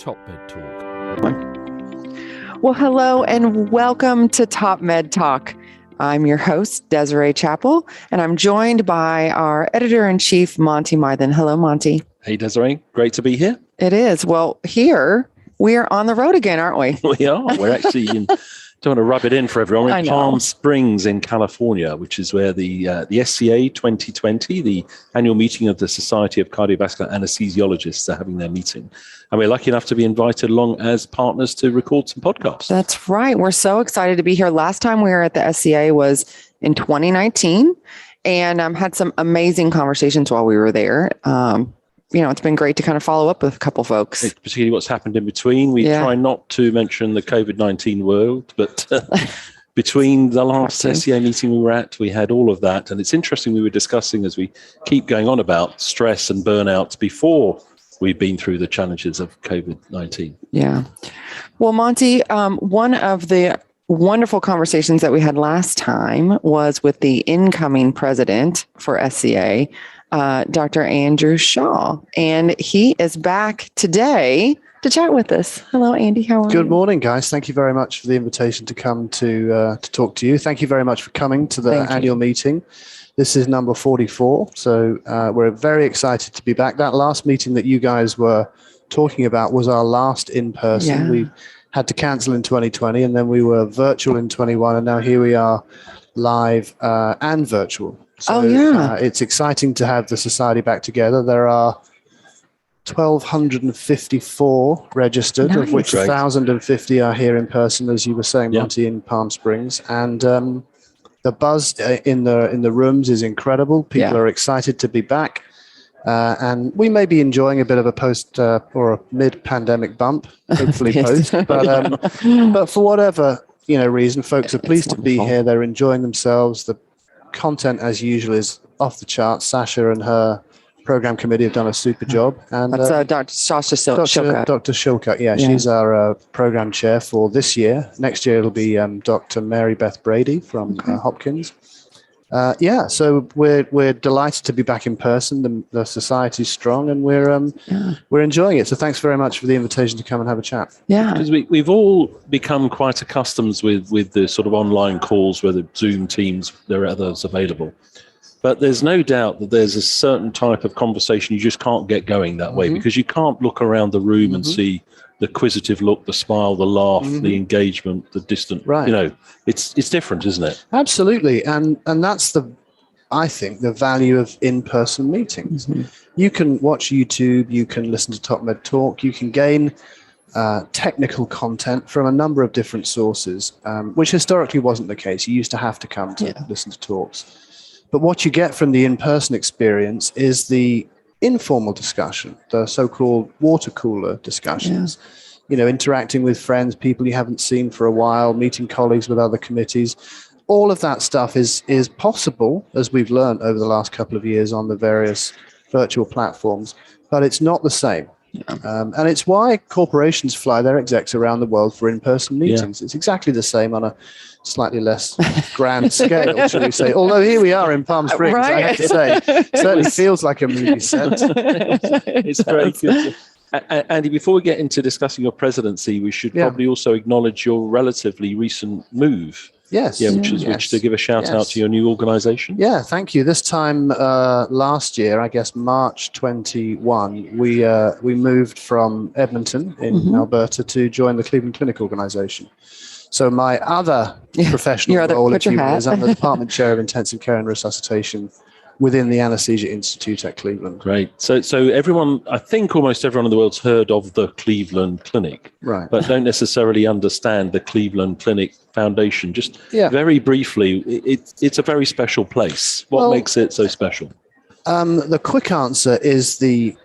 TopMedTalk. Well, hello and welcome to TopMedTalk. I'm your host, Desiree Chappell, and I'm joined by our editor-in-chief, Monty Mythen. Hello, Monty. Hey, Desiree. Great to be here. It is. Well, here we are on the road again, aren't we? We are. We're actually in, don't want to rub it in for everyone. We're in Palm Springs in California, which is where the SCA 2020, the annual meeting of the Society of Cardiovascular Anesthesiologists, are having their meeting. And we're lucky enough to be invited along as partners to record some podcasts. That's right. We're so excited to be here. Last time we were at the SCA was in 2019 and had some amazing conversations while we were there. It's been great to kind of follow up with a couple folks. Particularly what's happened in between. We try not to mention the COVID-19 world, but between the last SCA meeting we were at, we had all of that. And it's interesting, we were discussing as we keep going on about stress and burnout before we've been through the challenges of COVID-19. Yeah. Well, Monty, one of the wonderful conversations that we had last time was with the incoming president for SCA, Dr. Andrew Shaw, and he is back today to chat with us. Hello, Andy. How are you? Good morning, guys. Thank you very much for the invitation to come to talk to you. Thank you very much for coming to the annual meeting. This is number 44, so we're very excited to be back. That last meeting that you guys were talking about was our last in-person. Yeah. We had to cancel in 2020, and then we were virtual in 21, and now here we are live and virtual. So it's exciting to have the society back together. There are 1,254 registered, of which 1,050 are here in person, as you were saying, Monty, in Palm Springs. And the buzz in the rooms is incredible. People are excited to be back. And we may be enjoying a bit of a post or a mid-pandemic bump, hopefully post. But for whatever reason, folks are pleased to be here. They're enjoying themselves. The content, as usual, is off the charts. Sasha and her program committee have done a super job. And that's Dr. Sasha Shilcutt. Dr. Shilcutt, she's our program chair for this year. Next year it'll be Dr. Mary Beth Brady from Hopkins. So we're delighted to be back in person. The society's strong, and we're enjoying it. So thanks very much for the invitation to come and have a chat. Yeah, because we've all become quite accustomed with the sort of online calls, whether Zoom, Teams, there are others available. But there's no doubt that there's a certain type of conversation you just can't get going that way, because you can't look around the room and see the acquisitive look, the smile, the laugh, the engagement, the distant. Right. It's different, isn't it? Absolutely. And that's I think the value of in-person meetings. You can watch YouTube, you can listen to TopMedTalk, you can gain technical content from a number of different sources, which historically wasn't the case. You used to have to come to listen to talks. But what you get from the in-person experience is the informal discussion, the so-called water cooler discussions, interacting with friends, people you haven't seen for a while, meeting colleagues with other committees. All of that stuff is possible, as we've learned over the last couple of years on the various virtual platforms, but it's not the same. And it's why corporations fly their execs around the world for in-person meetings. It's exactly the same on a slightly less grand scale, shall we say. Although here we are in Palm Springs, I have to say. It certainly feels like a movie set. It's very good. Andy, before we get into discussing your presidency, we should probably also acknowledge your relatively recent move. Yes. Yeah, which to give a shout out to your new organization. Yeah, thank you. This time last year, I guess March 21, we moved from Edmonton in Alberta to join the Cleveland Clinic organization. So my other professional role, if you will, is I'm the Department Chair of Intensive Care and Resuscitation within the Anesthesia Institute at Cleveland. Great. So everyone, I think almost everyone in the world's heard of the Cleveland Clinic, right? But don't necessarily understand the Cleveland Clinic Foundation. Just very briefly, it's a very special place. What makes it so special? The quick answer is the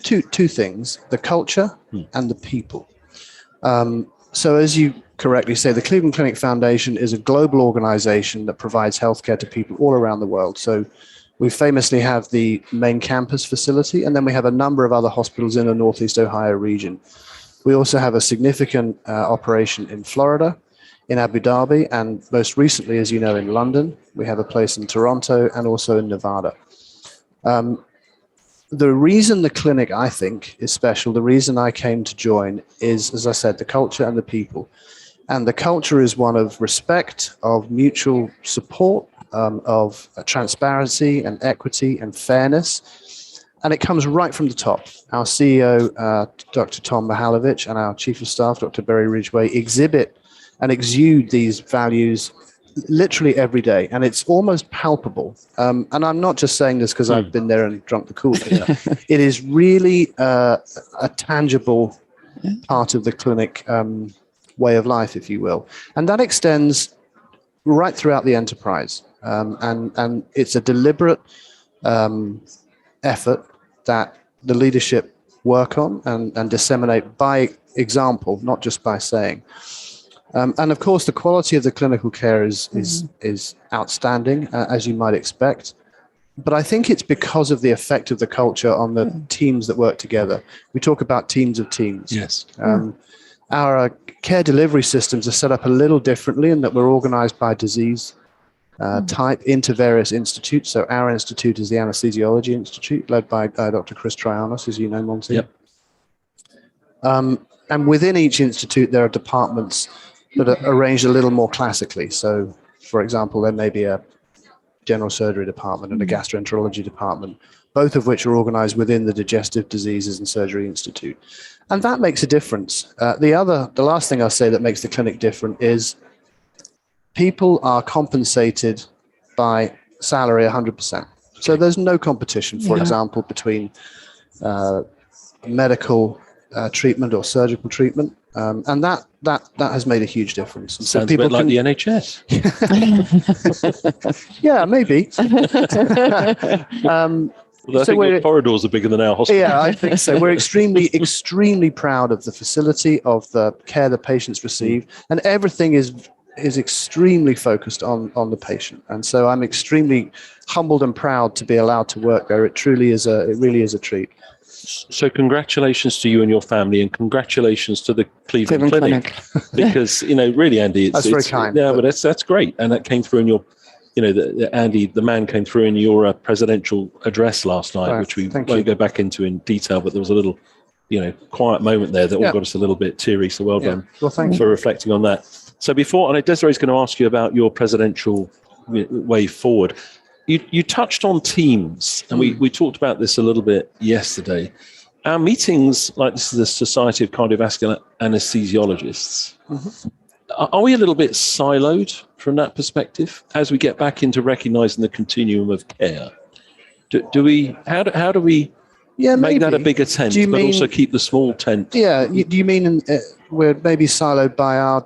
two things: the culture and the people. So as you correctly say, the Cleveland Clinic Foundation is a global organization that provides healthcare to people all around the world. So we famously have the main campus facility, and then we have a number of other hospitals in the Northeast Ohio region. We also have a significant operation in Florida, in Abu Dhabi, and most recently, as you know, in London. We have a place in Toronto and also in Nevada. the reason the clinic, I think, is special, the reason I came to join is, as I said, the culture and the people. And the culture is one of respect, of mutual support, of transparency and equity and fairness. And it comes right from the top. Our CEO, Dr. Tom Mihaljevic, and our Chief of Staff, Dr. Barry Ridgway, exhibit and exude these values literally every day, and it's almost palpable. And I'm not just saying this because I've been there and drunk the Kool-Aid. It is really a tangible part of the clinic way of life, if you will, and that extends right throughout the enterprise. And it's a deliberate effort that the leadership work on and disseminate by example, not just by saying. And of course, the quality of the clinical care is outstanding, as you might expect. But I think it's because of the effect of the culture on the teams that work together. We talk about teams of teams. Yes. Our care delivery systems are set up a little differently in that we're organized by disease type into various institutes. So our institute is the Anesthesiology Institute, led by Dr. Chris Trianos, as you know, Monty. Yep. And within each institute, there are departments that are arranged a little more classically. So, for example, there may be a general surgery department and a gastroenterology department, both of which are organized within the Digestive Diseases and Surgery Institute. And that makes a difference. The last thing I'll say that makes the clinic different is people are compensated by salary 100%. So there's no competition, for example, between medical treatment or surgical treatment. And that has made a huge difference. Sounds so people a bit like the NHS. Yeah, maybe. Well, I think the corridors are bigger than our hospital. Yeah, I think so. We're extremely proud of the facility, of the care the patients receive, and everything is extremely focused on the patient. And so I'm extremely humbled and proud to be allowed to work there. It really is a treat. So congratulations to you and your family, and congratulations to the Cleveland Clinic. Because, really, Andy, that's very kind. Yeah, but that's great. And that came through in your, Andy, the man came through in your presidential address last night, right, which we won't go back into in detail, but there was a little, quiet moment there that all got us a little bit teary. So well done for reflecting on that. So before, and Desiree's going to ask you about your presidential way forward. You touched on teams, and we talked about this a little bit yesterday. Our meetings, like this is the Society of Cardiovascular Anesthesiologists, are we a little bit siloed from that perspective as we get back into recognizing the continuum of care? Do we? How do we make that a bigger tent, but also keep the small tent? Yeah. Do you mean we're maybe siloed by our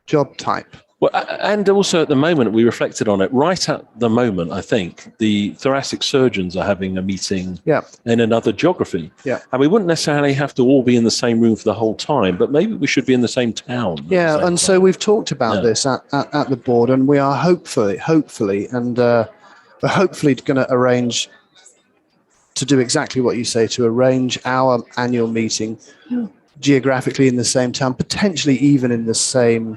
job type? Well, and also at the moment, we reflected on it, right at the moment, I think, the thoracic surgeons are having a meeting in another geography. Yeah. And we wouldn't necessarily have to all be in the same room for the whole time, but maybe we should be in the same town. Yeah, and so we've talked about this at the board, and we are hopefully, and we're hopefully going to arrange to do exactly what you say, to arrange our annual meeting geographically in the same town, potentially even in the same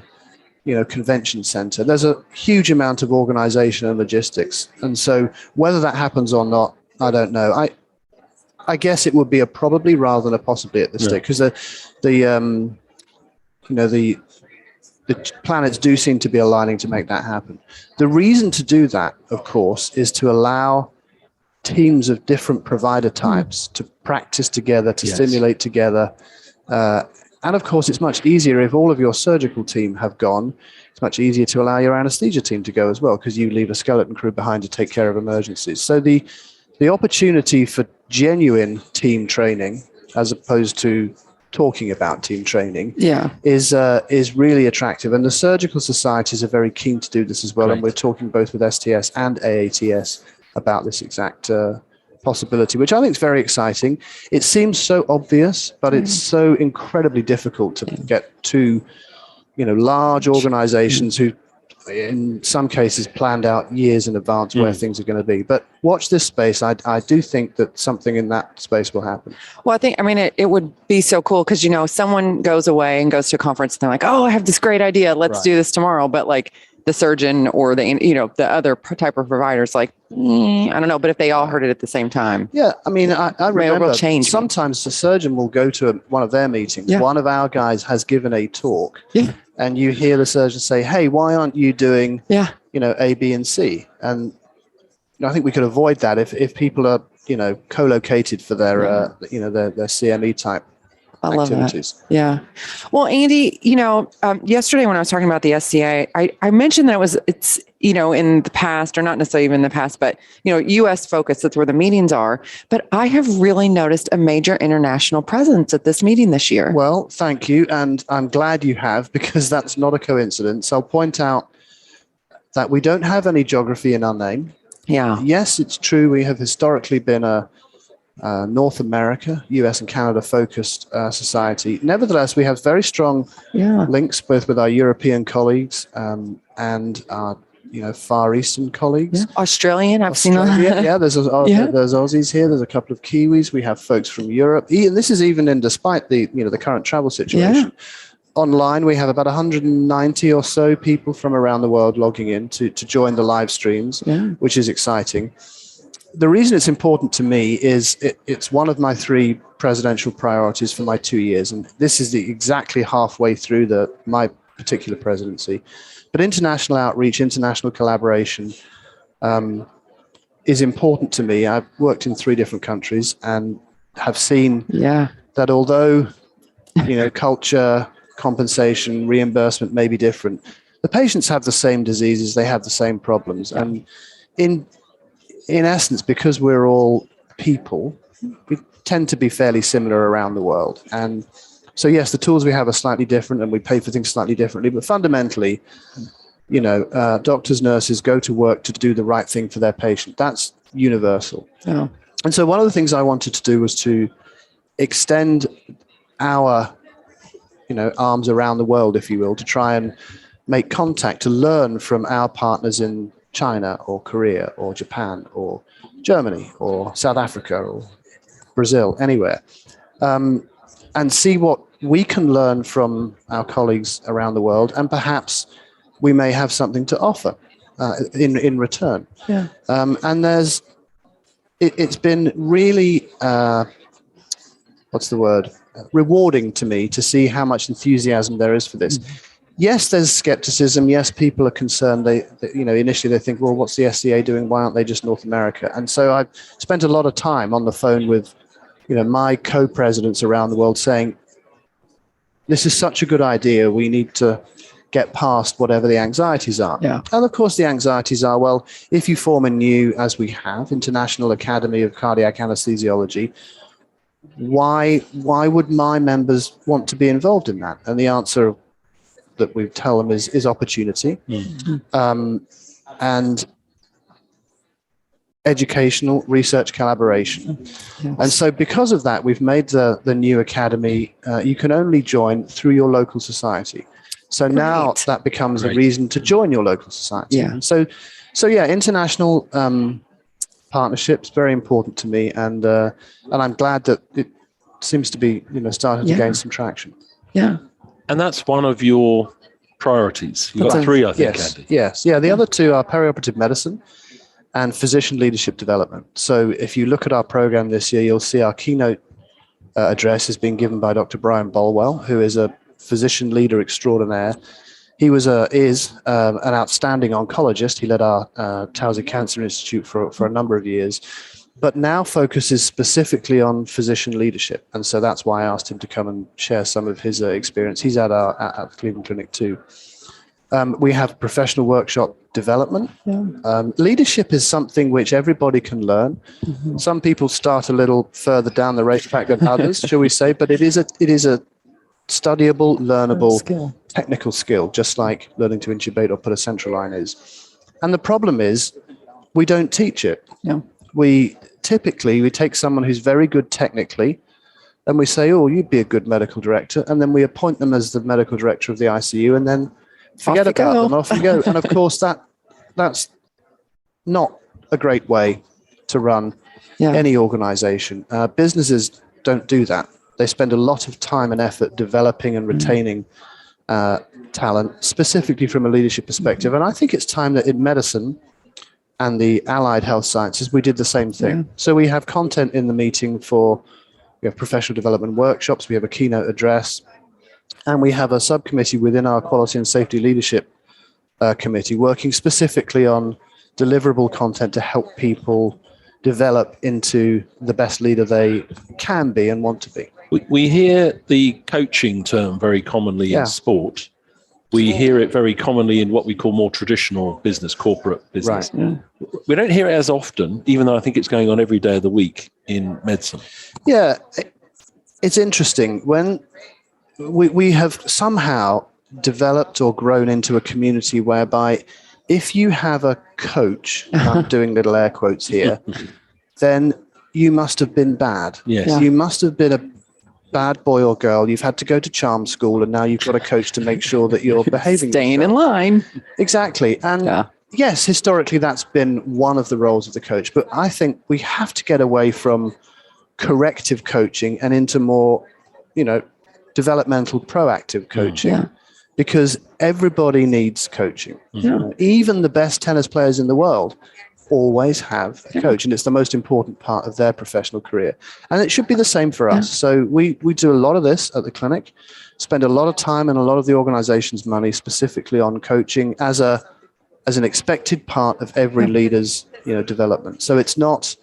convention center. There's a huge amount of organization and logistics. And so whether that happens or not, I don't know. I guess it would be a probably rather than a possibly at this stage, because the planets do seem to be aligning to make that happen. The reason to do that, of course, is to allow teams of different provider types to practice together, to stimulate together. And of course, it's much easier if all of your surgical team have gone. It's much easier to allow your anesthesia team to go as well, because you leave a skeleton crew behind to take care of emergencies. So the opportunity for genuine team training, as opposed to talking about team training, is really attractive. And the surgical societies are very keen to do this as well. Great. And we're talking both with STS and AATS about this exact possibility, which I think is very exciting. It seems so obvious, but it's so incredibly difficult to get two, large organizations who, in some cases, planned out years in advance where things are going to be. But watch this space. I do think that something in that space will happen. Well, it would be so cool because, someone goes away and goes to a conference and they're like, oh, I have this great idea. Let's do this tomorrow. But the surgeon or the other type of providers, like, I don't know, but if they all heard it at the same time. Yeah, I mean, I remember change sometimes the surgeon will go to one of their meetings. Yeah. One of our guys has given a talk, Yeah. and you hear the surgeon say, "Hey, why aren't you doing, A, B, and C?" And I think we could avoid that if people are, co-located for their, their CME type I love activities. that. Yeah. Well, Andy, yesterday when I was talking about the SCA, I mentioned that it's, in the past, or not necessarily even in the past, but, U.S. focused, that's where the meetings are. But I have really noticed a major international presence at this meeting this year. Well, thank you. And I'm glad you have, because that's not a coincidence. I'll point out that we don't have any geography in our name. Yeah. Yes, it's true. We have historically been a North America, US and Canada focused society. Nevertheless, we have very strong links both with our European colleagues and our Far Eastern colleagues. Yeah. Australian, I've seen that. There's Aussies here. There's a couple of Kiwis. We have folks from Europe. This is even despite the the current travel situation. Yeah. Online, we have about 190 or so people from around the world logging in to join the live streams, which is exciting. The reason it's important to me is it's one of my 3 presidential priorities for my 2 years. And this is exactly halfway through my particular presidency. But international outreach, international collaboration is important to me. I've worked in 3 different countries and have seen that although, culture, compensation, reimbursement may be different, the patients have the same diseases, they have the same problems. And in essence, because we're all people, we tend to be fairly similar around the world. And so, yes, the tools we have are slightly different and we pay for things slightly differently. But fundamentally, doctors, nurses go to work to do the right thing for their patient. That's universal. Yeah. And so one of the things I wanted to do was to extend our, arms around the world, if you will, to try and make contact, to learn from our partners in China or Korea or Japan or Germany or South Africa or Brazil, anywhere, and see what we can learn from our colleagues around the world, and perhaps we may have something to offer in return. Yeah. And it's been really, rewarding to me to see how much enthusiasm there is for this. Mm-hmm. Yes, there's skepticism. Yes, people are concerned. They initially they think, well, what's the SCA doing? Why aren't they just North America? And so I've spent a lot of time on the phone with, my co-presidents around the world saying, this is such a good idea. We need to get past whatever the anxieties are. Yeah. And of course, the anxieties are, well, if you form a new, as we have, International Academy of Cardiac Anesthesiology, why would my members want to be involved in that? And the answer that we tell them is opportunity, and educational research collaboration. Yes. And so because of that, we've made the new academy, you can only join through your local society. So now that becomes a reason to join your local society. Yeah. So international partnerships, very important to me. And I'm glad that it seems to be, starting to gain some traction. Yeah. And that's one of your priorities. You've got 3, I think, yes, Andy. Yes. Yeah. The other 2 are perioperative medicine and physician leadership development. So if you look at our program this year, you'll see our keynote address is being given by Dr. Brian Bolwell, who is a physician leader extraordinaire. He is an outstanding oncologist. He led our Towsey Cancer Institute for a number of years, but now focuses specifically on physician leadership. And so that's why I asked him to come and share some of his experience. He's at the Cleveland Clinic too. We have professional workshop development. Yeah. Leadership is something which everybody can learn. Mm-hmm. Some people start a little further down the racetrack than others, shall we say, but it is a studyable, learnable, technical skill, just like learning to intubate or put a central line is. And the problem is we don't teach it. Yeah. We take someone who's very good technically and we say, oh, you'd be a good medical director. And then we appoint them as the medical director of the ICU and then forget about them, off you go. And of course, that's not a great way to run any organization. Businesses don't do that. They spend a lot of time and effort developing and retaining talent, specifically from a leadership perspective. And I think it's time that in medicine and the allied health sciences, we did the same thing. Yeah. So we have content in the meeting we have professional development workshops, we have a keynote address, and we have a subcommittee within our quality and safety leadership committee working specifically on deliverable content to help people develop into the best leader they can be and want to be. We hear the coaching term very commonly in sport. We hear it very commonly in what we call more traditional business, corporate business. Right. Yeah. We don't hear it as often, even though I think it's going on every day of the week in medicine. Yeah, it's interesting. When we have somehow developed or grown into a community whereby if you have a coach, and I'm doing little air quotes here, then you must have been bad. Yes. Yeah. You must have been a bad boy or girl. You've had to go to charm school, and now you've got a coach to make sure that you're behaving. Staying in line. Exactly. And yes, historically, that's been one of the roles of the coach. But I think we have to get away from corrective coaching and into more, developmental, proactive coaching. Yeah. Because everybody needs coaching. Yeah. Even the best tennis players in the world always have a coach, and it's the most important part of their professional career. And it should be the same for us. So we do a lot of this at the clinic, spend a lot of time and a lot of the organization's money specifically on coaching as an expected part of every leader's development. So it's not,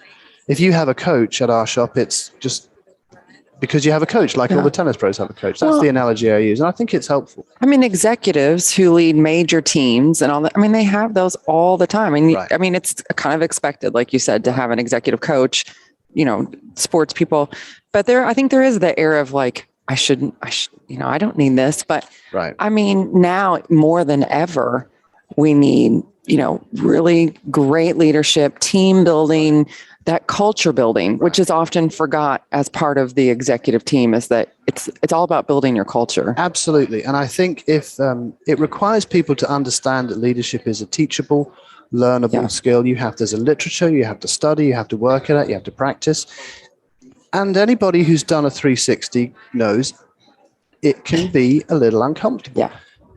if you have a coach at our shop, it's just because you have a coach, like all the tennis pros have a coach. That's the analogy I use. And I think it's helpful. I mean, executives who lead major teams and all that, they have those all the time. It's kind of expected, like you said, to have an executive coach, sports people. But I think there is the air of like, I don't need this. But now more than ever, we need, really great leadership, team building, that culture building, which is often forgot as part of the executive team, is that it's all about building your culture. Absolutely. And I think if it requires people to understand that leadership is a teachable, learnable skill. There's a literature, you have to study, you have to work at it, you have to practice. And anybody who's done a 360 knows it can be a little uncomfortable. Yeah.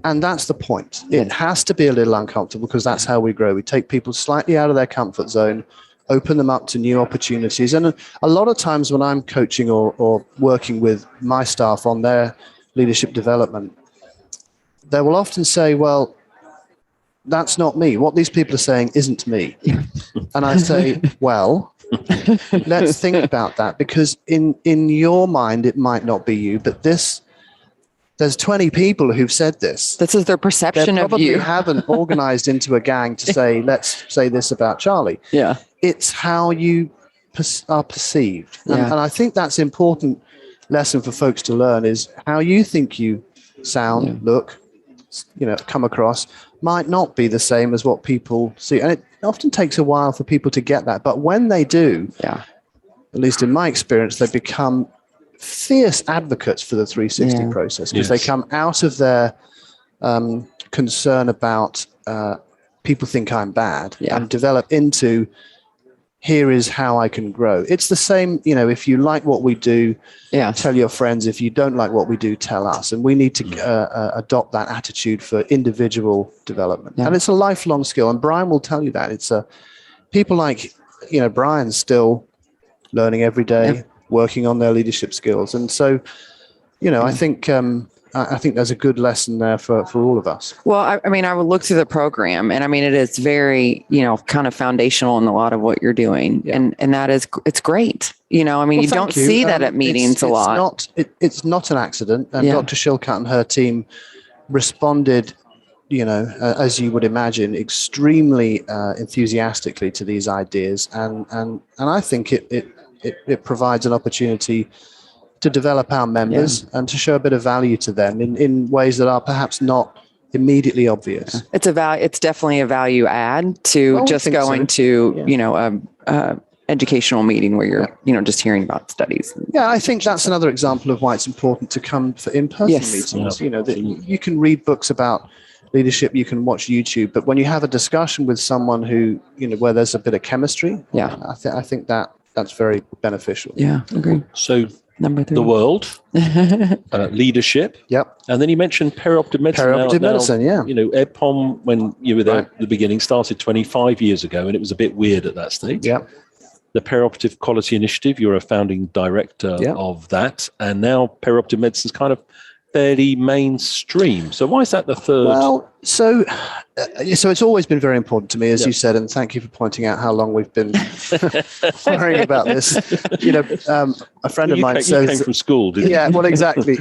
And that's the point. It has to be a little uncomfortable because that's how we grow. We take people slightly out of their comfort zone, open them up to new opportunities. And a lot of times when I'm coaching or working with my staff on their leadership development, they will often say, well, that's not me. What these people are saying isn't me. And I say, well, let's think about that, because in your mind, it might not be you, but there's 20 people who've said this. This is their perception they of you. Probably haven't organized into a gang to say, let's say this about Charlie. Yeah. It's how you are perceived. And I think that's an important lesson for folks to learn, is how you think you sound, look, come across might not be the same as what people see. And it often takes a while for people to get that. But when they do, at least in my experience, they become fierce advocates for the 360 process, because they come out of their concern about people think I'm bad and develop into, here is how I can grow. It's the same, if you like what we do, tell your friends. If you don't like what we do, tell us. And we need to adopt that attitude for individual development. And it's a lifelong skill. And Brian will tell you that. It's people like, Brian's still learning every day, working on their leadership skills. And so, I think there's a good lesson there for all of us. Well, I would look through the program, and it is very, kind of foundational in a lot of what you're doing. And that is, it's great. You don't see that at meetings a lot. It's not an accident. And Dr. Shilcutt and her team responded, as you would imagine, extremely enthusiastically to these ideas. And I think it provides an opportunity to develop our members and to show a bit of value to them in ways that are perhaps not immediately obvious. It's definitely a value add to just going to, educational meeting where you're, just hearing about studies. Yeah, I think that's another example of why it's important to come for in-person meetings. You can read books about leadership, you can watch YouTube, but when you have a discussion with someone who, where there's a bit of chemistry, I think that's very beneficial. Yeah, agree. So Number 3. the world, leadership. Yep. And then you mentioned perioperative medicine. Perioperative medicine, yeah. You know, EdPom, when you were there at the beginning, started 25 years ago, and it was a bit weird at that stage. Yep. The Perioperative Quality Initiative, you're a founding director of that. And now perioperative medicine is kind of fairly mainstream. So why is that the third? Well, so it's always been very important to me, as you said, and thank you for pointing out how long we've been worrying about this. You know, a friend of mine says... You came from school, didn't you? Yeah, well, exactly.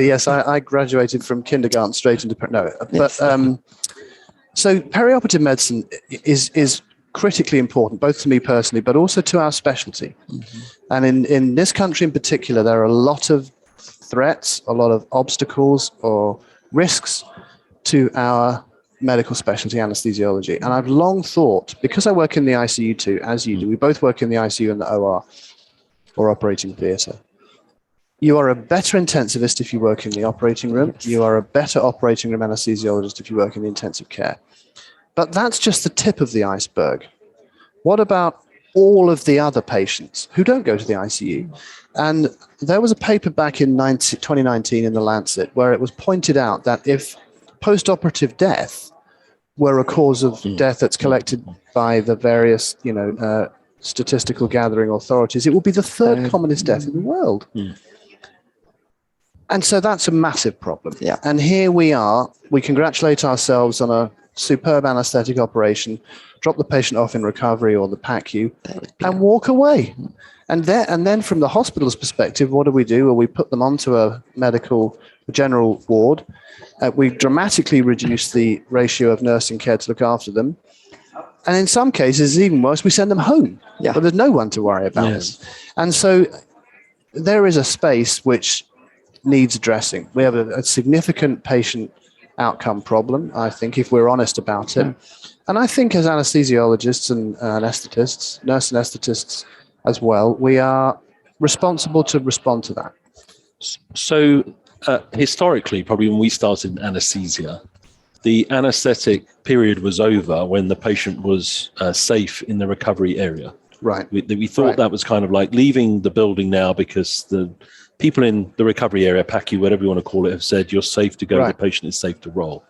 Yes, I graduated from kindergarten straight into... No, but so perioperative medicine is critically important, both to me personally, but also to our specialty. Mm-hmm. And in this country in particular, there are a lot of threats, a lot of obstacles or risks to our medical specialty, anesthesiology. And I've long thought, because I work in the ICU too, as you do, we both work in the ICU and the OR, or operating theatre. You are a better intensivist if you work in the operating room. You are a better operating room anesthesiologist if you work in the intensive care. But that's just the tip of the iceberg. What about all of the other patients who don't go to the ICU? And there was a paper back in 2019 in The Lancet where it was pointed out that if post-operative death were a cause of death that's collected by the various, statistical gathering authorities, it would be the third commonest death in the world. And so that's a massive problem. Yeah. And here we are, we congratulate ourselves on a superb anesthetic operation, drop the patient off in recovery or the PACU, and walk away. And then from the hospital's perspective, what do? Well, we put them onto a general ward. We dramatically reduce the ratio of nursing care to look after them. And in some cases, even worse, we send them home. Yeah. But there's no one to worry about. Yes. And so there is a space which needs addressing. We have a significant patient outcome problem, I think, if we're honest about it. And I think as anesthesiologists and anaesthetists, nurse anaesthetists as well, we are responsible to respond to that. So historically, probably when we started in anesthesia, the anaesthetic period was over when the patient was safe in the recovery area. Right. We thought that was kind of like leaving the building now because the people in the recovery area, PACU, whatever you want to call it, have said you're safe to go, the patient is safe to roll.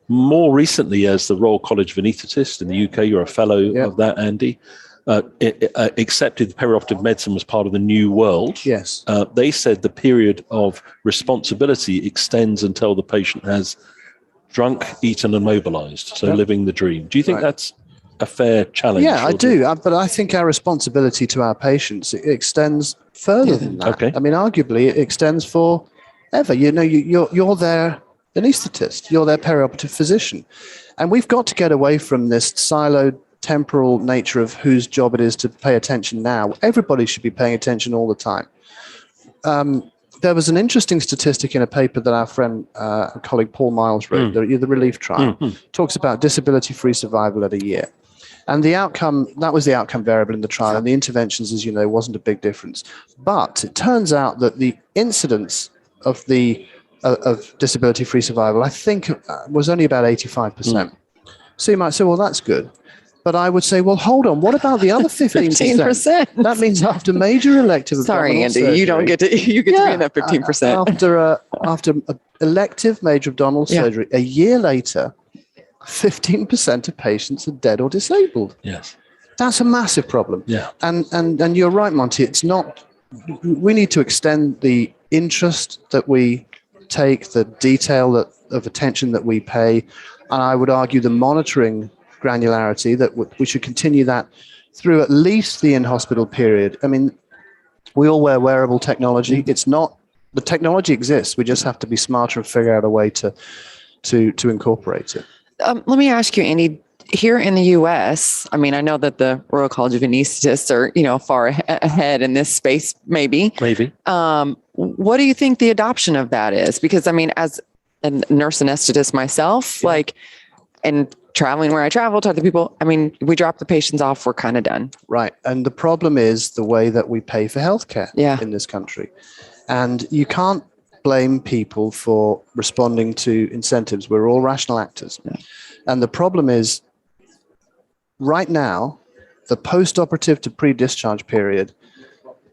More recently, as the Royal College of Anaesthetists in the UK, you're a fellow of that, Andy, accepted perioperative medicine was part of the new world. Yes. They said the period of responsibility extends until the patient has drunk, eaten, and mobilized, so living the dream. Do you think that's a fair challenge? Yeah, I do. But I think our responsibility to our patients extends further than that. Okay. I mean, arguably, it extends forever. You're their anaesthetist. You're their perioperative physician. And we've got to get away from this siloed temporal nature of whose job it is to pay attention now. Everybody should be paying attention all the time. There was an interesting statistic in a paper that our friend and colleague Paul Miles wrote, the Relief Trial, talks about disability-free survival at a year. And the outcome, that was the outcome variable in the trial, and the interventions, as you know, wasn't a big difference. But it turns out that the incidence of disability-free survival, I think, was only about 85%. So you might say, well, that's good. But I would say, well, hold on. What about the other 15%? 15%. That means after major elective Sorry, Andy, surgery, you get to be in that 15%. After elective major abdominal surgery, a year later, 15% of patients are dead or disabled. Yes. That's a massive problem. Yeah. And you're right, Monty. It's not. We need to extend the interest that we take, the detail of attention that we pay, and I would argue the monitoring granularity that we should continue that through at least the in-hospital period. I mean, we all wear wearable technology. It's not, the technology exists. We just have to be smarter and figure out a way to incorporate it. Let me ask you, Andy, here in the US, I mean, I know that the Royal College of Anaesthetists are, far ahead in this space, maybe. What do you think the adoption of that is? Because I mean, as a nurse anesthetist myself, and traveling where I travel, talk to people, I mean, we drop the patients off, we're kind of done. Right. And the problem is the way that we pay for healthcare in this country. And you can't blame people for responding to incentives. We're all rational actors. Yeah. And the problem is right now, the post-operative to pre-discharge period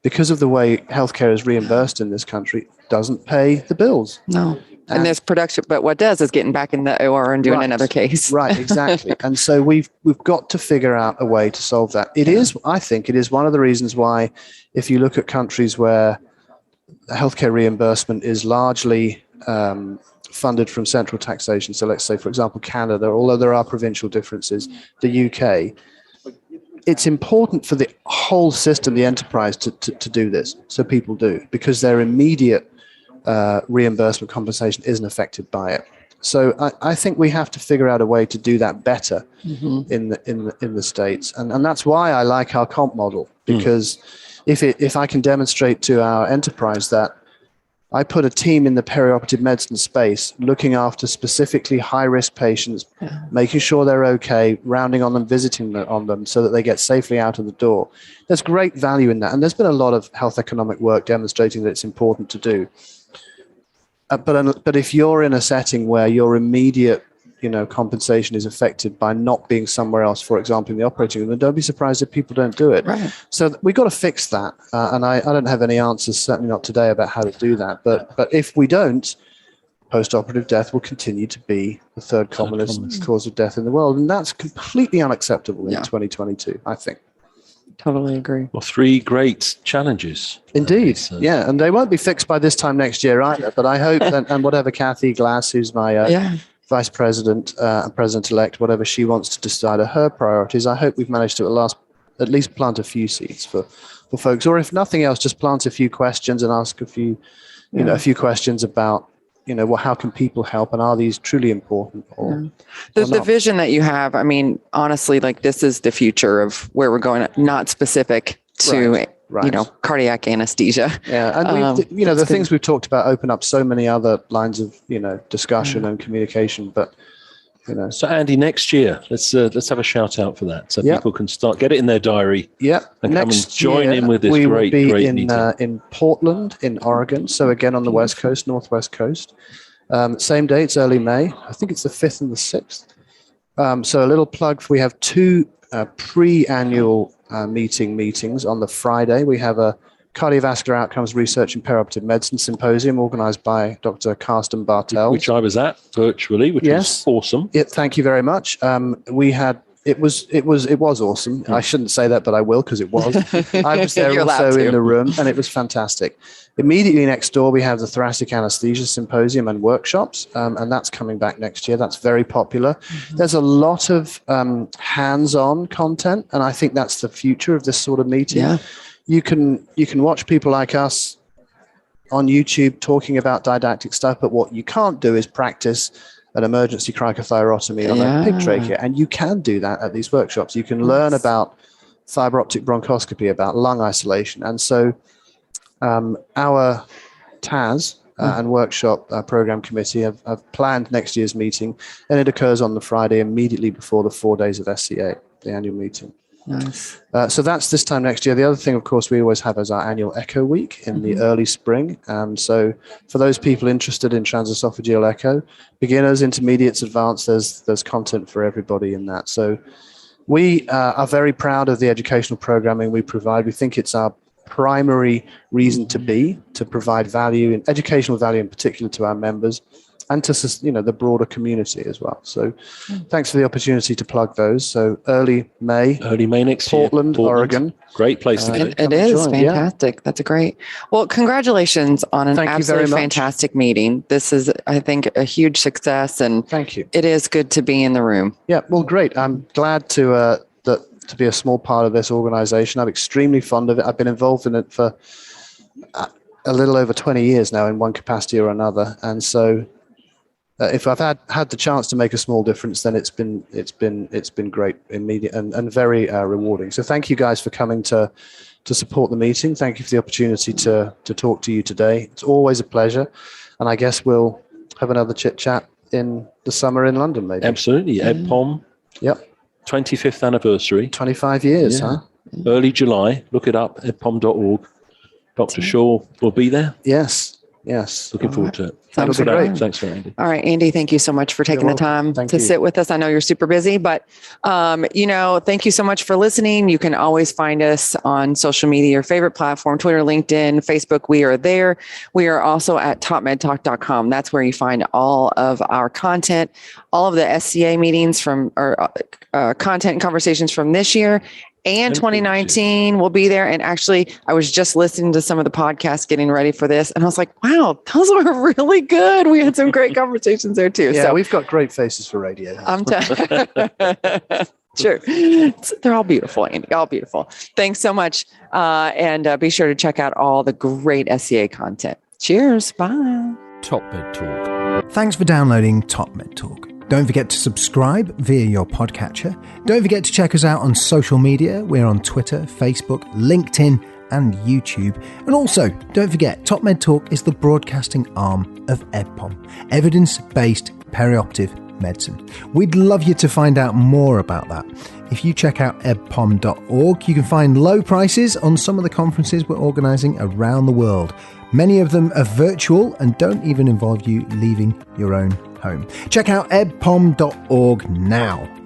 because of the way healthcare is reimbursed in this country, doesn't pay the bills. No. And there's production, but what does is getting back in the OR and doing another case. Right, exactly. And so we've got to figure out a way to solve that. I think it is one of the reasons why, if you look at countries where healthcare reimbursement is largely funded from central taxation, so let's say, for example, Canada, although there are provincial differences, the UK, it's important for the whole system, the enterprise, to do this. So people do, because their immediate reimbursement compensation isn't affected by it. So I think we have to figure out a way to do that better in the States, and that's why I like our comp model, because if I can demonstrate to our enterprise that I put a team in the perioperative medicine space looking after specifically high-risk patients, making sure they're okay, rounding on them, visiting on them so that they get safely out of the door. There's great value in that, and there's been a lot of health economic work demonstrating that it's important to do. But if you're in a setting where your immediate, compensation is affected by not being somewhere else, for example, in the operating room, then don't be surprised if people don't do it. Right. So we've got to fix that. And I don't have any answers, certainly not today, about how to do that. But if we don't, post-operative death will continue to be the third commonest cause of death in the world. And that's completely unacceptable in 2022, I think. Totally agree. Well, 3 great challenges. Indeed. Yeah. And they won't be fixed by this time next year either. But I hope that, and whatever Kathy Glass, who's my vice president and president-elect, whatever she wants to decide are her priorities, I hope we've managed to at least plant a few seeds for folks. Or if nothing else, just plant a few questions and ask a few questions about, how can people help, and are these truly important? The vision that you have, I mean, honestly, like, this is the future of where we're going, not specific to, cardiac anesthesia. Yeah. And the things we've talked about open up so many other lines of, discussion and communication, but, So Andy, next year, let's have a shout out for that, so people can get it in their diary. Yeah, and come and join in with this we great will be meeting. in Portland, in Oregon. So again, on the West Coast, Northwest Coast. Same dates, early May. I think it's the 5th and the 6th. So a little plug: we have 2 pre-annual meetings. On the Friday, we have a Cardiovascular Outcomes Research in Perioperative Medicine Symposium organized by Dr. Karsten Bartels. Which I was at virtually, which was awesome. Thank you very much. It was awesome. I shouldn't say that, but I will, because it was. I was there also in the room, and it was fantastic. Immediately next door, we have the Thoracic Anesthesia Symposium and workshops, and that's coming back next year. That's very popular. There's a lot of hands-on content, and I think that's the future of this sort of meeting. Yeah. You can watch people like us on YouTube talking about didactic stuff, but what you can't do is practice an emergency cricothyrotomy on a pig trachea, and you can do that at these workshops. You can learn about fiber optic bronchoscopy, about lung isolation, and so our TAS and workshop program committee have planned next year's meeting, and it occurs on the Friday immediately before the 4 days of SCA, the annual meeting. Nice. So that's this time next year. The other thing, of course, we always have is our annual echo week in the early spring. So for those people interested in transesophageal echo, beginners, intermediates, advanced, there's content for everybody in that. So we are very proud of the educational programming we provide. We think it's our primary reason to provide value, in educational value in particular, to our members and to the broader community as well. So thanks for the opportunity to plug those. So early May next year, Portland, Oregon. Great place to go. It is fantastic. Yeah. That's great. Well, congratulations on an absolutely fantastic meeting. This is, I think, a huge success, and thank you. It is good to be in the room. Yeah, well, great. I'm glad to be a small part of this organization. I'm extremely fond of it. I've been involved in it for a little over 20 years now in one capacity or another. And so if I've had the chance to make a small difference, then it's been great, immediate and very rewarding. So thank you guys for coming to support the meeting. Thank you for the opportunity to talk to you today. It's always a pleasure. And I guess we'll have another chit chat in the summer in London, maybe. Absolutely. EdPom. Yep. 25th anniversary. 25 years, huh? Early July. Look it up, edpom.org. Dr. Shaw will be there. Yes. Yes. Looking forward to it. That'll Sounds be great. great. Thanks for Andy. All right, Andy, thank you so much for taking You're the time welcome. Thank to you. sit with us. I know you're super busy, but, thank you so much for listening. You can always find us on social media, your favorite platform, Twitter, LinkedIn, Facebook. We are there. We are also at TopMedTalk.com. That's where you find all of our content, all of the SCA meetings content and conversations from this year. And 2019 will be there. And actually, I was just listening to some of the podcasts getting ready for this. And I was like, wow, those were really good. We had some great conversations there too. Yeah, So we've got great faces for radio. Sure. They're all beautiful, Andy. All beautiful. Thanks so much. And be sure to check out all the great SCA content. Cheers. Bye. TopMedTalk. Thanks for downloading TopMedTalk. Don't forget to subscribe via your podcatcher. Don't forget to check us out on social media. We're on Twitter, Facebook, LinkedIn, and YouTube. And also, don't forget, TopMedTalk is the broadcasting arm of EBPOM, Evidence-Based Perioperative Medicine. We'd love you to find out more about that. If you check out ebpom.org, you can find low prices on some of the conferences we're organising around the world. Many of them are virtual and don't even involve you leaving your own home. Check out ebpom.org now.